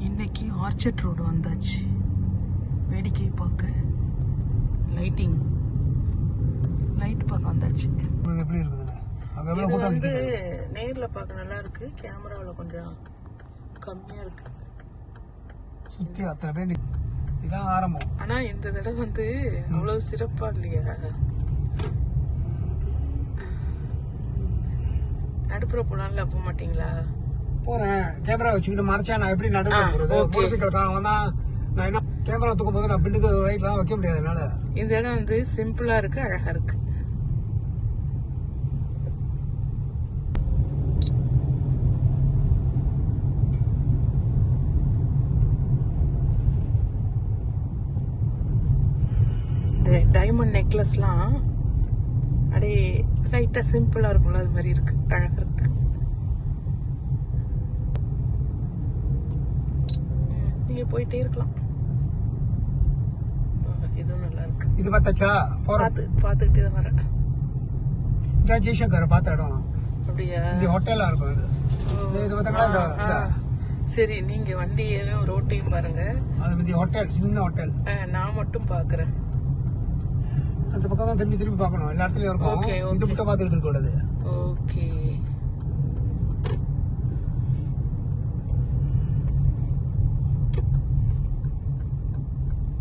இன்னைக்கு orchard road வந்தாச்சு. வேடிக்கை பார்க்க லைட் பார்க்க வந்தாச்சு. எப்படி இருக்குதுங்க? இது வந்து நேர்ல பார்க்க நல்லா இருக்கு, கேமராவில் கொஞ்சம் கம்மியா இருக்கு. சுத்தி அத்தனை பேர் இதான் ஆரம்பம். ஆனா இந்த தடவை வந்து அவ்வளவு சிறப்பா இல்லையா? நடுப்புற போனால போக மாட்டீங்களா? போறேன். கேமரா வச்சுக்கிட்டு மறைச்சா நான் எப்படி நடுவுறது? மோட்டர்சைக்கிள் வந்தா நான் என்ன கேமரா தூக்கும் போது நான் பின்னுக்கு ரைட்ல வைக்க முடியாது என்னால. இந்த இடம் வந்து சிம்பிளா இருக்கு, அழகா இருக்கு. இந்த டைமண்ட் நெக்லஸ்லாம் அப்படியே லைட்டா சிம்பிளா இருக்கும்ல, அது மாதிரி இருக்கு, அழகா இருக்கு. நீங்க போயிட்டே இருக்கலாம். இதுவும் நல்லா இருக்கு. இது பார்த்தாச்சா? பாத்துக்கிட்டே தான் வரேன். இதான் ஜெய்சங்கர் பார்த்த இடம். அப்படியா? இந்த ஹோட்டலா இருக்கும் இது. சரி, நீங்க வண்டியையும் ரோட்டையும் பாருங்க. அது வந்து ஹோட்டல், சின்ன ஹோட்டல். நான் மட்டும் பாக்குறேன். அந்த பக்கம் தான் திரும்பி பார்க்கணும். எல்லா இடத்துலயும் இருக்கும். இது மட்டும் பார்த்துட்டு இருக்க கூடாது. ஓகே.